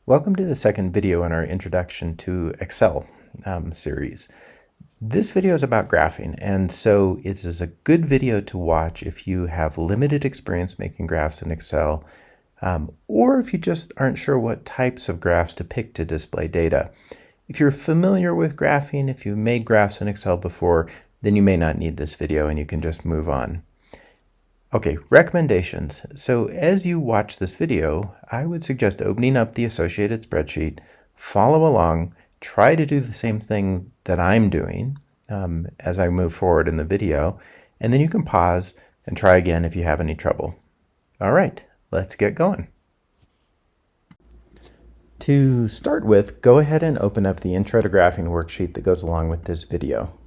Welcome to the second video in our Introduction to Excel series. This video is about graphing, and so it is a good video to watch if you have limited experience making graphs in Excel, or if you just aren't sure what types of graphs to pick to display data. If you're familiar with graphing, if you've made graphs in Excel before, then you may not need this video and you can just move on. Okay, recommendations. So as you watch this video, I would suggest opening up the associated spreadsheet, follow along, try to do the same thing that I'm doing as I move forward in the video, and then you can pause and try again if you have any trouble. All right, let's get going. To start with, go ahead and open up the Intro to Graphing worksheet that goes along with this video.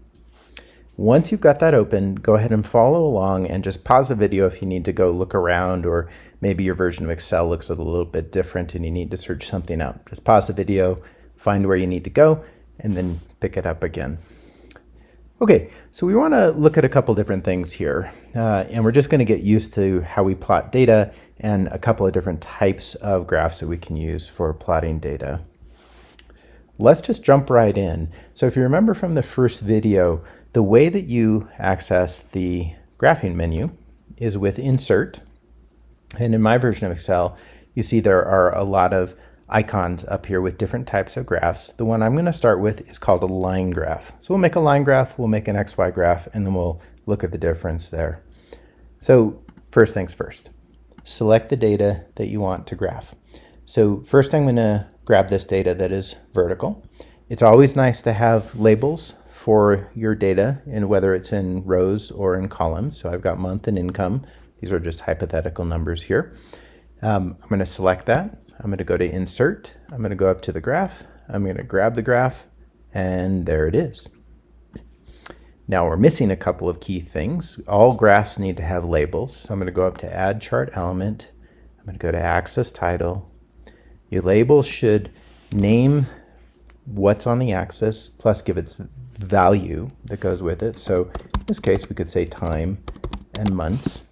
Once you've got that open, go ahead and follow along and just pause the video if you need to go look around, or maybe your version of Excel looks a little bit different and you need to search something out. Just pause the video, find where you need to go, and then pick it up again. Okay, so we want to look at a couple different things here, and we're just going to get used to how we plot data and a couple of different types of graphs that we can use for plotting data. Let's just jump right in. So if you remember from the first video, the way that you access the graphing menu is with Insert. And in my version of Excel, you see there are a lot of icons up here with different types of graphs. The one I'm going to start with is called a line graph. So we'll make a line graph, we'll make an XY graph, and then we'll look at the difference there. So first things first, select the data that you want to graph. So first I'm going to grab this data that is vertical. It's always nice to have labels for your data, and whether it's in rows or in columns. So I've got month and income. These are just hypothetical numbers here. I'm going to select that. I'm going to go to Insert. I'm going to go up to the graph. I'm going to grab the graph, and there it is. Now we're missing a couple of key things. All graphs need to have labels. So I'm going to go up to Add Chart Element. I'm going to go to Axis Title. Your labels should name what's on the axis, plus give its value that goes with it. So in this case, we could say time and months.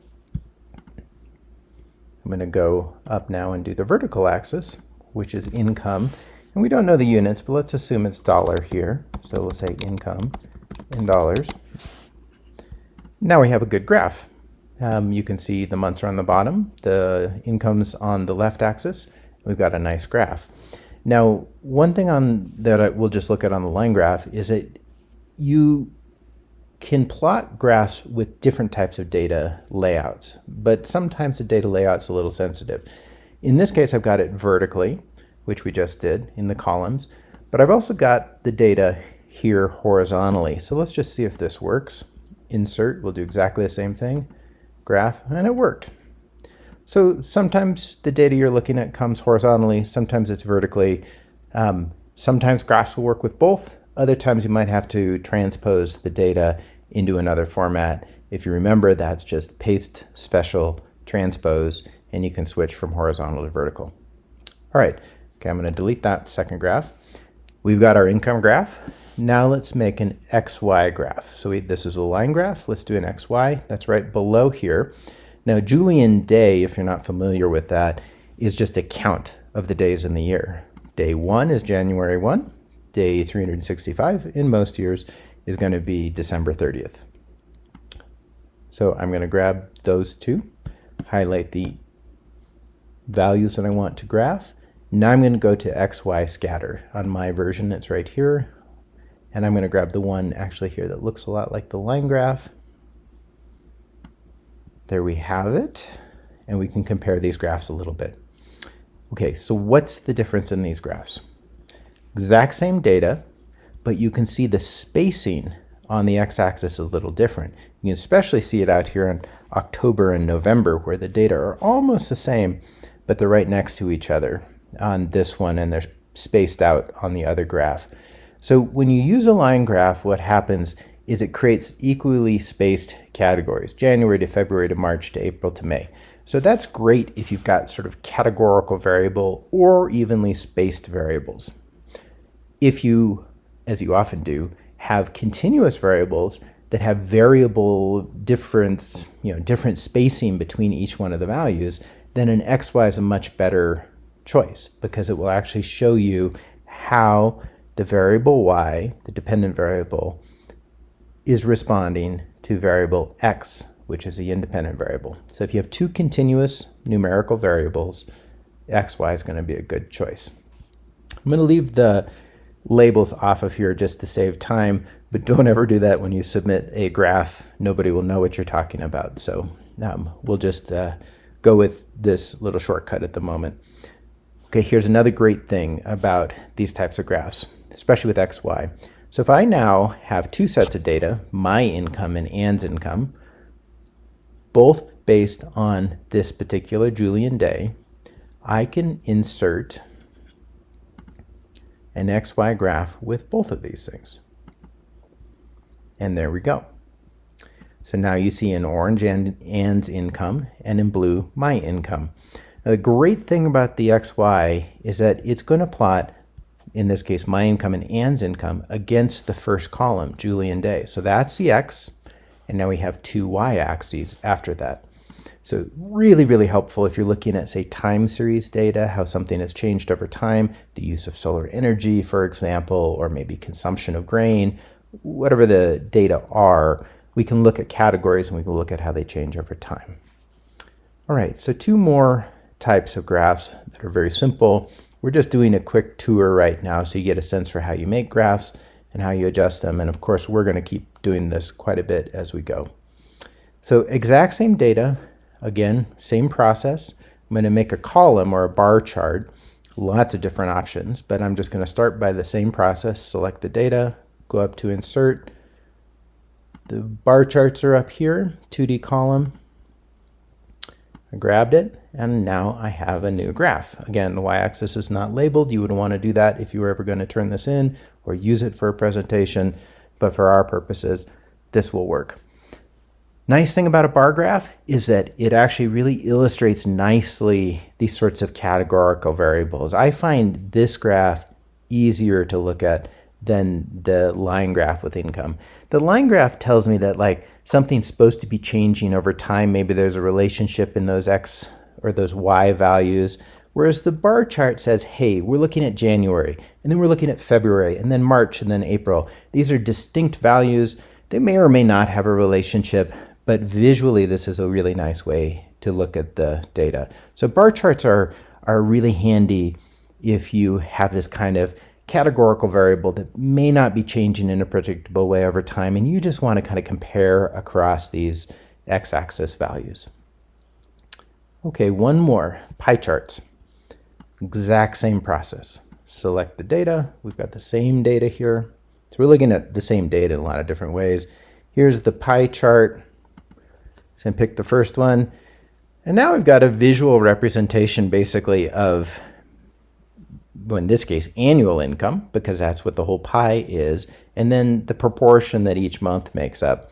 I'm going to go up now and do the vertical axis, which is income. And we don't know the units, but let's assume it's dollar here. So we'll say income in dollars. Now we have a good graph. You can see the months are on the bottom, the income's on the left axis. We've got a nice graph. Now, one thing that we'll just look at on the line graph is that you can plot graphs with different types of data layouts, but sometimes the data layout's a little sensitive. In this case, I've got it vertically, which we just did in the columns, but I've also got the data here horizontally. So let's just see if this works. Insert, we'll do exactly the same thing. Graph, and it worked. So sometimes the data you're looking at comes horizontally, sometimes it's vertically. Sometimes graphs will work with both. Other times you might have to transpose the data into another format. If you remember, that's just paste, special, transpose, and you can switch from horizontal to vertical. All right, okay, I'm going to delete that second graph. We've got our income graph. Now let's make an XY graph. So this is a line graph. Let's do an XY. That's right below here. Now, Julian day, if you're not familiar with that, is just a count of the days in the year. Day 1 is January 1. Day 365 in most years is going to be December 30th. So I'm going to grab those two, highlight the values that I want to graph. Now I'm going to go to XY scatter. On my version, it's right here. And I'm going to grab the one actually here that looks a lot like the line graph. There we have it, and we can compare these graphs a little bit. Okay, so what's the difference in these graphs? Exact same data, but you can see the spacing on the x-axis is a little different. You can especially see it out here in October and November, where the data are almost the same, but they're right next to each other on this one, and they're spaced out on the other graph. So when you use a line graph, what happens is it creates equally spaced categories, January to February to March to April to May. So that's great if you've got sort of categorical variable or evenly spaced variables. If you, as you often do, have continuous variables that have variable difference, different spacing between each one of the values, then an XY is a much better choice because it will actually show you how the variable y, the dependent variable, is responding to variable x, which is the independent variable. So if you have two continuous numerical variables, x, y is going to be a good choice. I'm going to leave the labels off of here just to save time, but don't ever do that when you submit a graph. Nobody will know what you're talking about. So we'll just go with this little shortcut at the moment. Okay, here's another great thing about these types of graphs, especially with x, y. So if I now have two sets of data, my income and Ann's income, both based on this particular Julian day, I can insert an XY graph with both of these things. And there we go. So now you see in orange Ann's income and in blue my income. Now the great thing about the XY is that it's going to plot, in this case, my income and Ann's income against the first column, Julian day. So that's the X, and now we have two Y axes after that. So really, really helpful if you're looking at, say, time series data, how something has changed over time, the use of solar energy, for example, or maybe consumption of grain, whatever the data are, we can look at categories and we can look at how they change over time. All right, so two more types of graphs that are very simple. We're just doing a quick tour right now so you get a sense for how you make graphs and how you adjust them. And of course, we're going to keep doing this quite a bit as we go. So exact same data. Again, same process. I'm going to make a column or a bar chart, lots of different options, but I'm just going to start by the same process, select the data, go up to insert. The bar charts are up here, 2D column. I grabbed it, and now I have a new graph. Again, the y-axis is not labeled. You would want to do that if you were ever going to turn this in or use it for a presentation, but for our purposes, this will work. Nice thing about a bar graph is that it actually really illustrates nicely these sorts of categorical variables. I find this graph easier to look at than the line graph with income. The line graph tells me that like something's supposed to be changing over time. Maybe there's a relationship in those X or those Y values. Whereas the bar chart says, hey, we're looking at January, and then we're looking at February, and then March, and then April. These are distinct values. They may or may not have a relationship, but visually this is a really nice way to look at the data. So bar charts are really handy if you have this kind of categorical variable that may not be changing in a predictable way over time, and you just want to kind of compare across these x-axis values. Okay, one more, pie charts. Exact same process. Select the data. We've got the same data here. So we're looking at the same data in a lot of different ways. Here's the pie chart. So I pick the first one. And now we've got a visual representation basically of, well, in this case, annual income, because that's what the whole pie is, and then the proportion that each month makes up.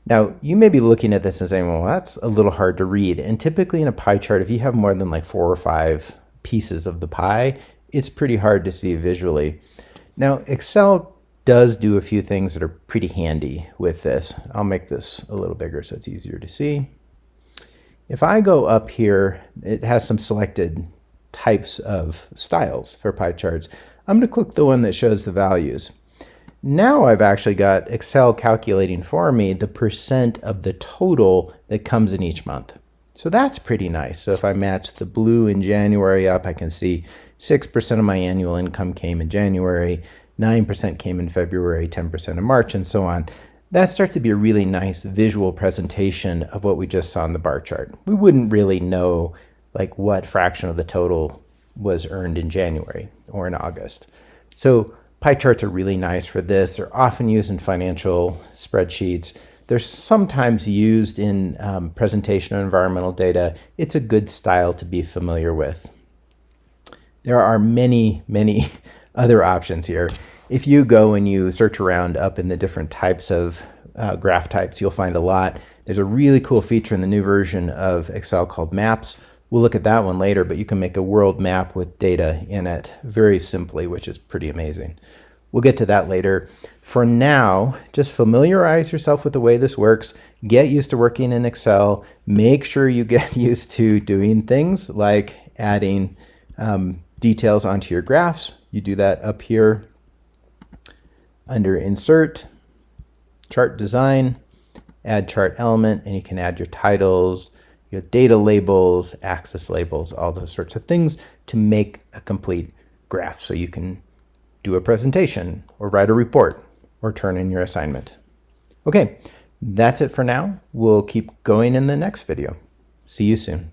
Now, you may be looking at this and saying, well, that's a little hard to read. And typically in a pie chart, if you have more than like 4 or 5 pieces of the pie, it's pretty hard to see visually. Now, Excel does do a few things that are pretty handy with this. I'll make this a little bigger so it's easier to see. If I go up here, it has some selected types of styles for pie charts. I'm going to click the one that shows the values. Now I've actually got Excel calculating for me the percent of the total that comes in each month. So that's pretty nice. So if I match the blue in January up, I can see 6% of my annual income came in January, 9% came in February, 10% in March, and so on. That starts to be a really nice visual presentation of what we just saw in the bar chart. We wouldn't really know like what fraction of the total was earned in January or in August. So pie charts are really nice for this. They're often used in financial spreadsheets. They're sometimes used in presentation of environmental data. It's a good style to be familiar with. There are many, many other options here. If you go and you search around up in the different types of graph types, you'll find a lot. There's a really cool feature in the new version of Excel called Maps. We'll look at that one later, but you can make a world map with data in it very simply, which is pretty amazing. We'll get to that later. For now, just familiarize yourself with the way this works. Get used to working in Excel. Make sure you get used to doing things like adding details onto your graphs, you do that up here under Insert, Chart Design, Add Chart Element, and you can add your titles, your data labels, axis labels, all those sorts of things to make a complete graph so you can do a presentation or write a report or turn in your assignment. Okay, that's it for now. We'll keep going in the next video. See you soon.